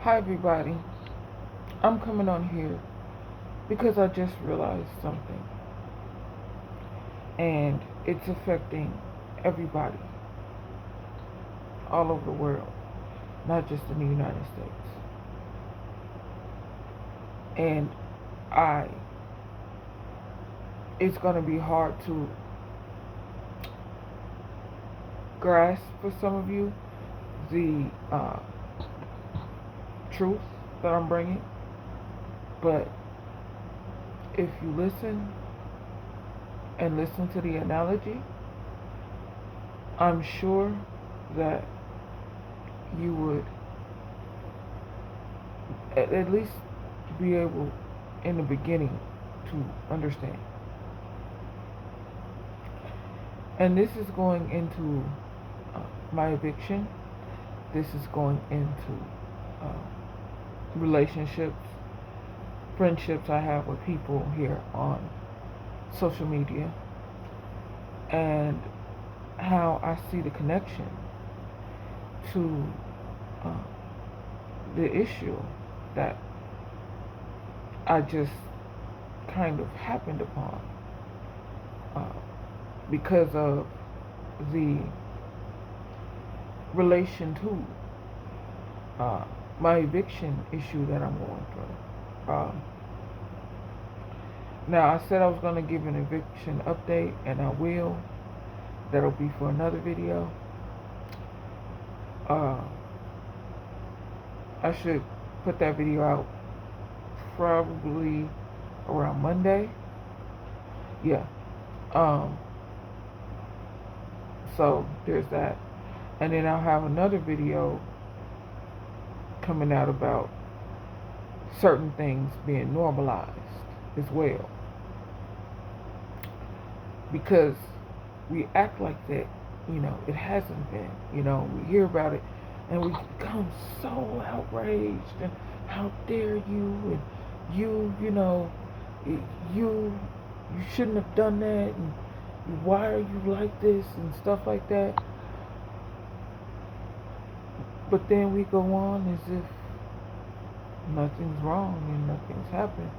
Hi, everybody. I'm coming on here because I just realized something, and it's affecting everybody all over the world, not just in the United States. And I, it's going to be hard to grasp for some of you the truth that I'm bringing, but if you listen and listen to the analogy, I'm sure that you would at least be able in the beginning to understand. And this is going into my eviction. This is going into relationships, friendships I have with people here on social media, and how I see the connection to the issue that I just kind of happened upon because of the relation to my eviction issue that I'm going through. Now, I said I was going to give an eviction update, and I will. That'll be for another video. I should put that video out probably around Monday. Yeah. So there's that. And then I'll have another video coming out about certain things being normalized as well. Because we act like that, it hasn't been. We hear about it and we become so outraged and how dare you, and you shouldn't have done that, and why are you like this and stuff like that. But then we go on as if nothing's wrong and nothing's happened.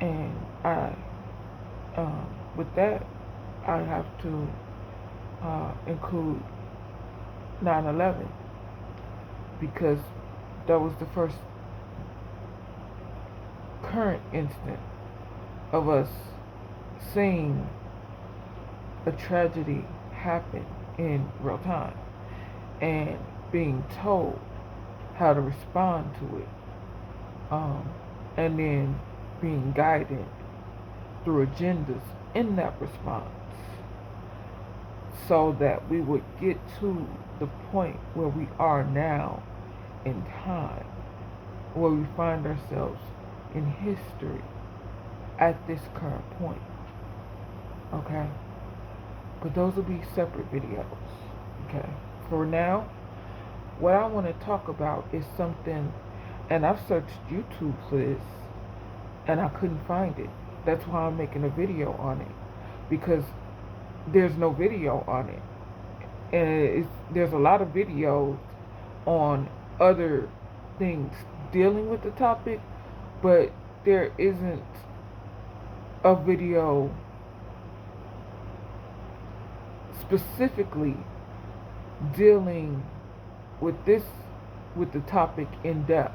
And with that, I have to include 9/11 because that was the first current instant of us seeing a tragedy happen in real time and being told how to respond to it, and then being guided through agendas in that response so that we would get to the point where we are now in time, where we find ourselves in history at this current point. Okay? But those will be separate videos. Okay? For now, what I want to talk about is something, and I've searched YouTube for this and I couldn't find it. That's why I'm making a video on it, because there's no video on it. And there's a lot of videos on other things dealing with the topic, but there isn't a video specifically dealing with the topic in depth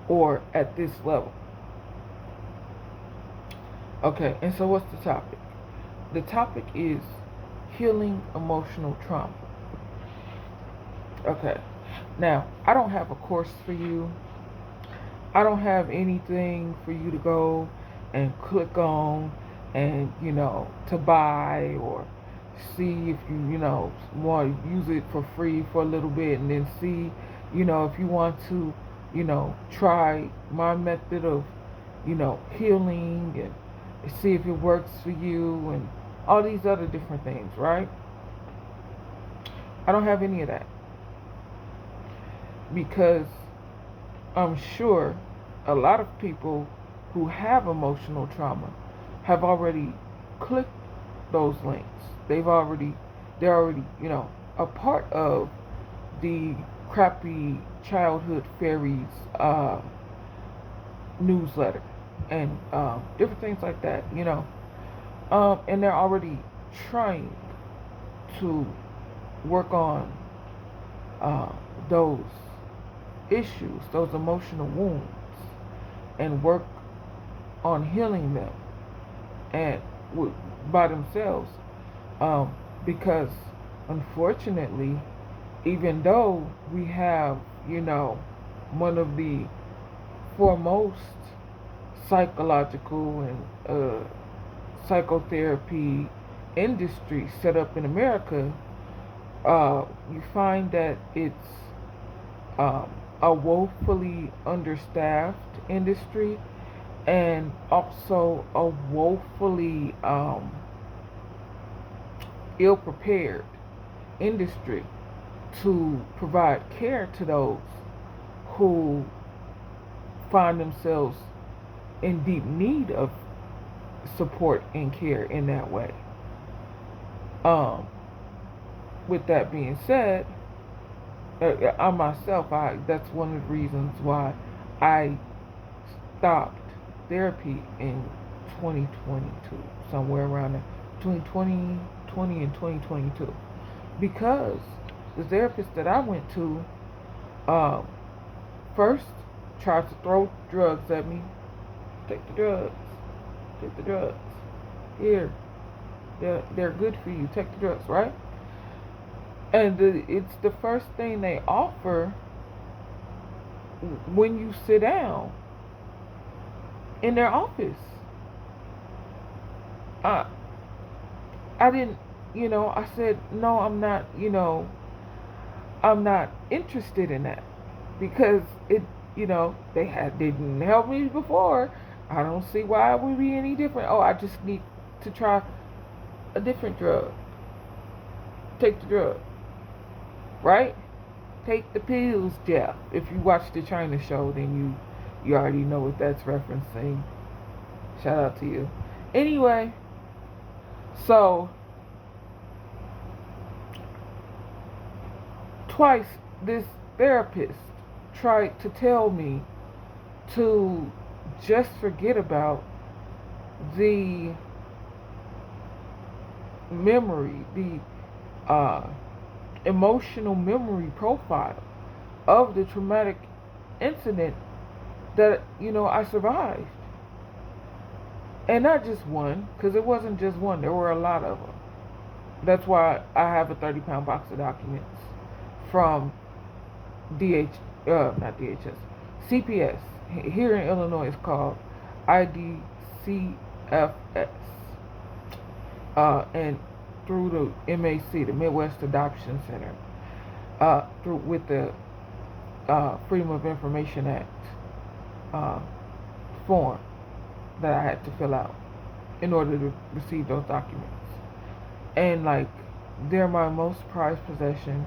or at this level. Okay, and so what's the topic? The topic is healing emotional trauma. Okay, now I don't have a course for you. I don't have anything for you to go and click on and, to buy or see if you, want to use it for free for a little bit, and then see, if you want to, try my method of, healing, and see if it works for you, and all these other different things, right? I don't have any of that, because I'm sure a lot of people who have emotional trauma have already clicked those links. They're already, a part of the crappy childhood fairies newsletter and different things like that, and they're already trying to work on those issues, those emotional wounds, and work on healing them and by themselves, because unfortunately, even though we have, one of the foremost psychological and psychotherapy industry set up in America, you find that it's a woefully understaffed industry, and also a woefully ill-prepared industry to provide care to those who find themselves in deep need of support and care in that way. With that being said, I myself, that's one of the reasons why I stopped therapy in 2022, somewhere around there, between 2020 and 2022, because the therapist that I went to first tried to throw drugs at me. Take the drugs. Take the drugs. Here, they're good for you. Take the drugs, right? And it's the first thing they offer when you sit down in their office. I didn't, I said, no, I'm not, I'm not interested in that, because it, they didn't help me before. I don't see why it would be any different. Oh, I just need to try a different drug. Take the drug. Right? Take the pills, Jeff. If you watch the China show, then you already know what that's referencing. Shout out to you. Anyway, so twice this therapist tried to tell me to just forget about the memory, the emotional memory profile of the traumatic incident that I survived. And not just one, because it wasn't just one, there were a lot of them. That's why I have a 30-pound box of documents from not DHS, CPS. Here in Illinois, it's called IDCFS. And through the MAC, the Midwest Adoption Center, with the Freedom of Information Act form that I had to fill out in order to receive those documents. And they're my most prized possession.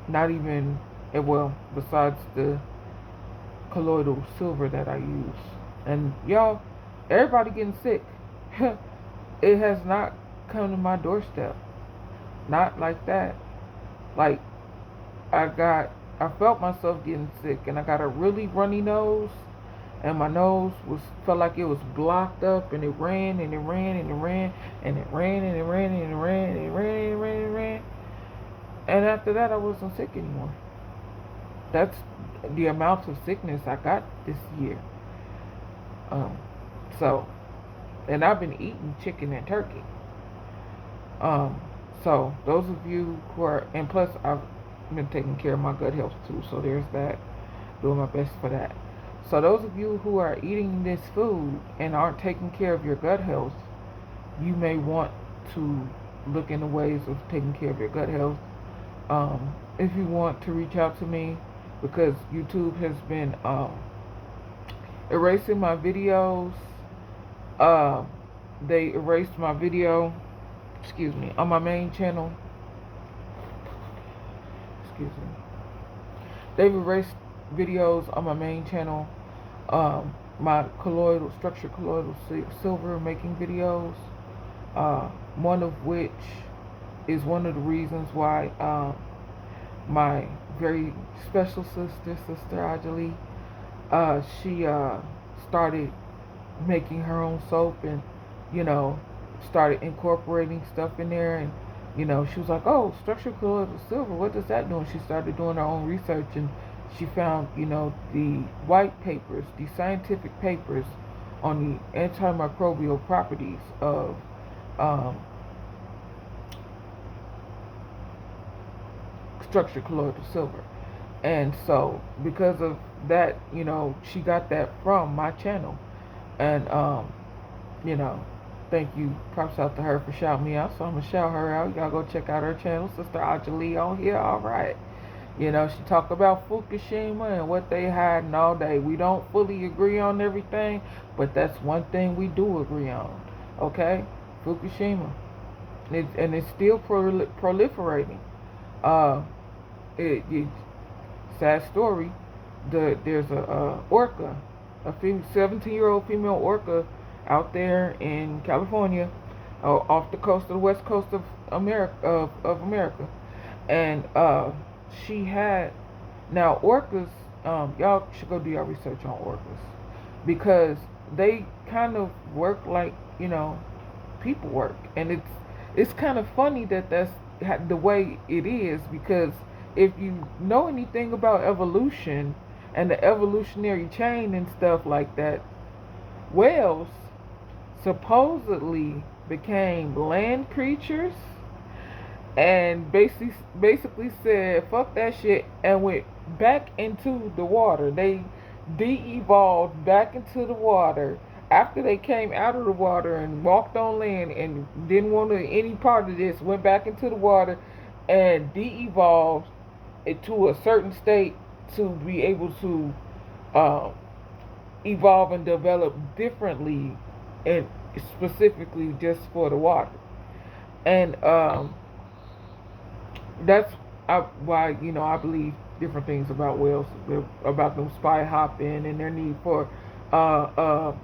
Not even, besides the colloidal silver that I use. And y'all, everybody getting sick. It has not come to my doorstep. Not like that. I felt myself getting sick, and I got a really runny nose, and my nose felt like it was blocked up, and it ran and it ran and it ran and it ran and it ran and it ran and it ran and it ran and it ran. And after that, I wasn't sick anymore. That's the amount of sickness I got this year. And I've been eating chicken and turkey. So those of you who are, and plus I've been taking care of my gut health too, so there's that, doing my best for that. So those of you who are eating this food and aren't taking care of your gut health, you may want to look into ways of taking care of your gut health. If you want to reach out to me, because YouTube has been erasing my videos. They erased my video, on my main channel. They've erased videos on my main channel. My structured colloidal silver making videos. One of which is one of the reasons why my very special sister, Sister Ajali, she started making her own soap and, you know, started incorporating stuff in there. And, you know, she was like, oh, structured colloidal silver, what does that do? And she started doing her own research, and she found, you know, the white papers, the scientific papers on the antimicrobial properties of um, structured colloidal silver. And so because of that, you know, she got that from my channel. And you know, thank you, props out to her for shouting me out. So I'm gonna shout her out. Y'all go check out her channel, Sister Ajali on here. All right. You know, she talked about Fukushima and what they hiding all day. We don't fully agree on everything, but that's one thing we do agree on. Okay, Fukushima, and it's still proliferating. Uh, it sad story. There's a orca, a 17-year-old female orca out there in California, off the coast of the west coast of America, and she had, now orcas. Y'all should go do your research on orcas, because they kind of work like, you know, people work, and it's kind of funny that that's the way it is, because if you know anything about evolution and the evolutionary chain and stuff like that, whales supposedly became land creatures and basically said fuck that shit and went back into the water. They de-evolved back into the water after they came out of the water and walked on land and didn't want any part of this, went back into the water and de-evolved it to a certain state to be able to uh, evolve and develop differently, and specifically just for the water. And that's why, you know, I believe different things about whales, about them spy hopping and their need for uh, uh,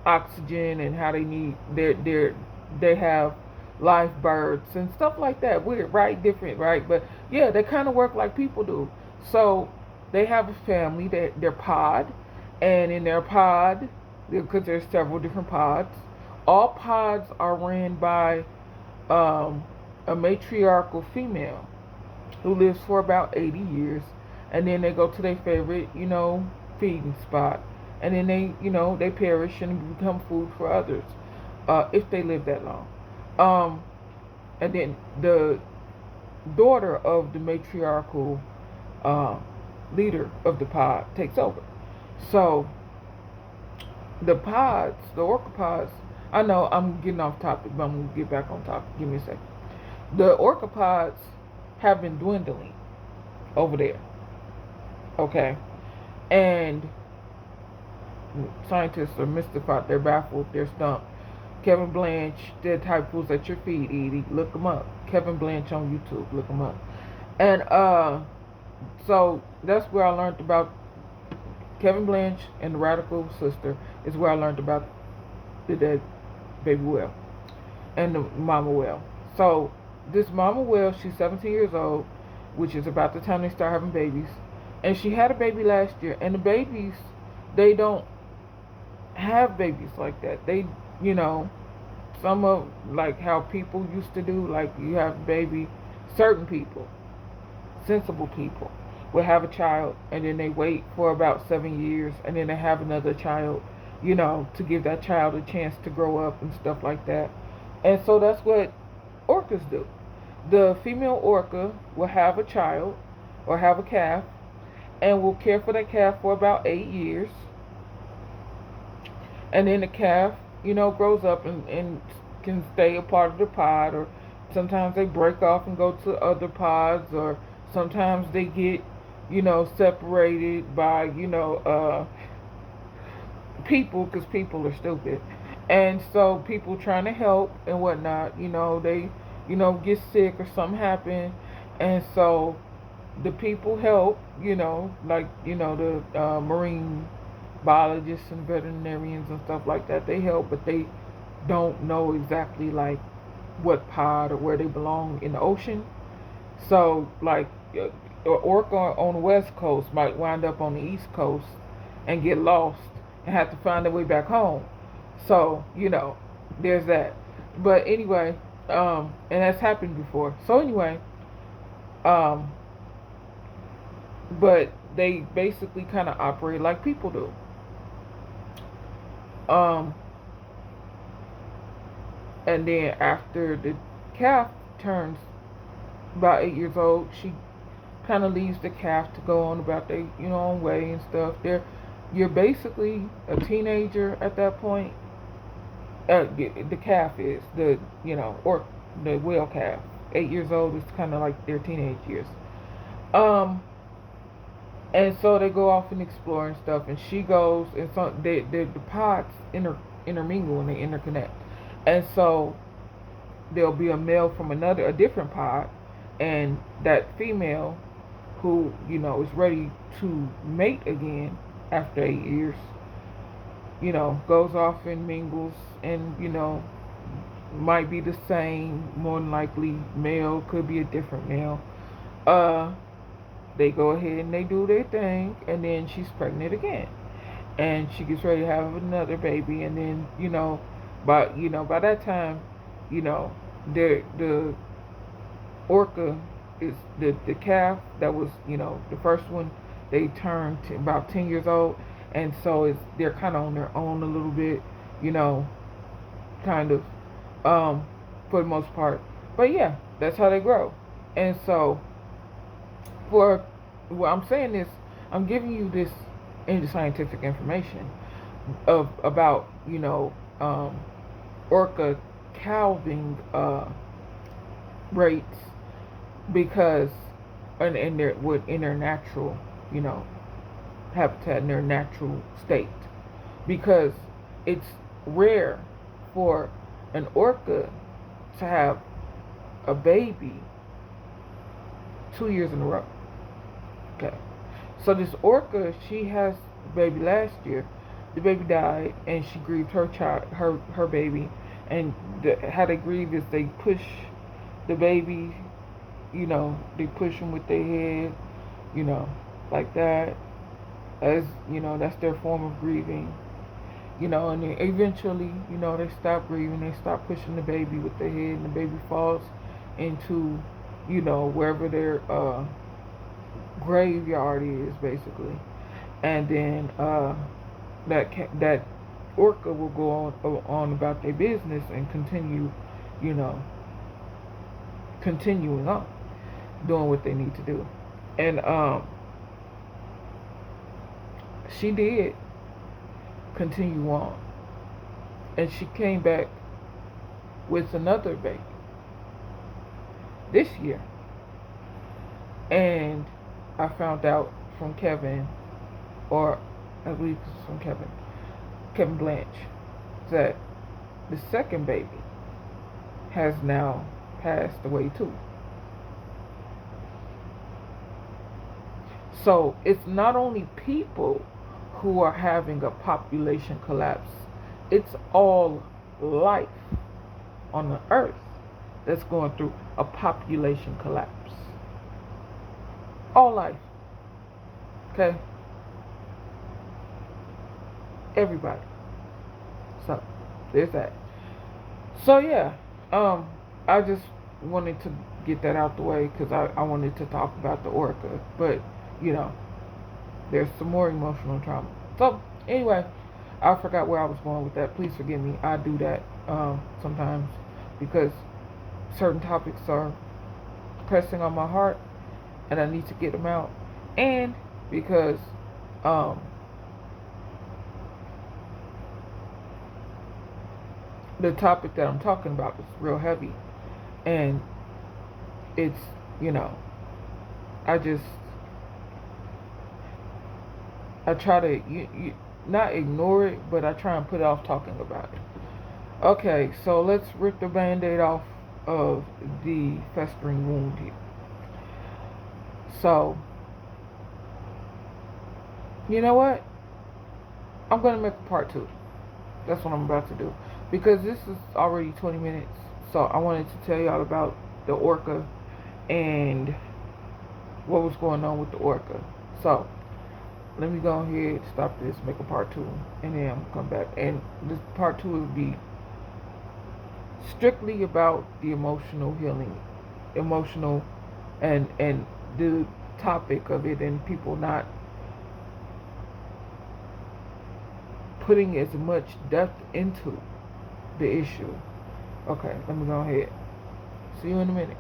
oxygen, and how they need they have live birds and stuff like that. Weird, right? Different, right? But yeah, they kind of work like people do. So they have a family, their pod, and in their pod, because there's several different pods, all pods are ran by a matriarchal female who lives for about 80 years, and then they go to their favorite, you know, feeding spot, and then they, you know, they perish and become food for others, if they live that long. And then the daughter of the matriarchal uh, leader of the pod takes over. So the pods, the orca pods, I know I'm getting off topic, but I'm going to get back on topic. Give me a second. The orca pods have been dwindling over there. Okay. And scientists are mystified. They're baffled. They're stumped. Kevin Blanch, Dead Typos at your feet, Edie. Look them up. Kevin Blanch on YouTube. Look them up. And so that's where I learned about Kevin Blanch and the Radical Sister, is where I learned about the dead baby whale and the mama whale. So this mama whale, she's 17 years old, which is about the time they start having babies. And she had a baby last year. And the babies, they don't have babies like that. They, you know, some of, like how people used to do, like you have a baby, certain people, sensible people, will have a child and then they wait for about 7 years and then they have another child, you know, to give that child a chance to grow up and stuff like that. And so that's what orcas do. The female orca will have a child or have a calf and will care for that calf for about 8 years. And then the calf, you know, grows up and can stay a part of the pod, or sometimes they break off and go to other pods, or sometimes they get, you know, separated by, you know, people, because people are stupid. And so people trying to help and whatnot, you know, they, you know, get sick or something happen. And so the people help, you know, like, you know, the marine biologists and veterinarians and stuff like that, they help, but they don't know exactly like what pod or where they belong in the ocean. So, like, an orca on the west coast might wind up on the east coast and get lost and have to find their way back home. So, there's that. But anyway, and that's happened before. So anyway, um, but they basically kind of operate like people do. Um, and then after the calf turns about 8 years old, she kind of leaves the calf to go on about their own way and stuff. You're basically a teenager at that point. The calf is or the whale calf. 8 years old is kind of like their teenage years. Um, and so they go off and explore and stuff. And she goes, and so the pods intermingle and they interconnect. And so there'll be a male from a different pod, and that female who is ready to mate again after 8 years, goes off and mingles, and might be the same, more than likely male, could be a different male. They go ahead and they do their thing, and then she's pregnant again, and she gets ready to have another baby, and then by that time, the orca is the calf that was the first one. They turned to about 10 years old, and so they're kind of on their own a little bit, kind of, for the most part. But yeah, that's how they grow. And so, for what I'm saying is, I'm giving you this scientific information about orca calving rates, because in their natural habitat, in their natural state, because it's rare for an orca to have a baby 2 years in a row. Okay, so this orca, she has a baby last year. The baby died, and she grieved her child, her baby, and how they grieve is they push the baby, they push them with their head, like that, as that's their form of grieving, and then eventually, they stop grieving, they stop pushing the baby with their head, and the baby falls into, wherever their graveyard is, basically. And then that orca will go on about their business and continuing on doing what they need to do. And she did continue on, and she came back with another baby this year. And I found out from Kevin, or I believe it's from Kevin Blanche, that the second baby has now passed away too. So it's not only people who are having a population collapse, it's all life on the earth that's going through a population collapse. All life. Okay? Everybody. So there's that. So yeah, I just wanted to get that out the way, because I wanted to talk about the orca, but there's some more emotional trauma. So anyway, I forgot where I was going with that. Please forgive me. I do that sometimes, because certain topics are pressing on my heart and I need to get them out, and because the topic that I'm talking about is real heavy, and it's I try to not ignore it, but I try and put off talking about it. Okay, so let's rip the band-aid off of the festering wound here. So, you know what? I'm going to make a part 2. That's what I'm about to do, because this is already 20 minutes. So I wanted to tell y'all about the orca and what was going on with the orca. So let me go ahead, stop this, make a part 2, and then I'm gonna come back. And this part 2 will be strictly about the emotional healing, emotional, and the topic of it, and people not putting as much depth into the issue. Okay, let me go ahead. See you in a minute.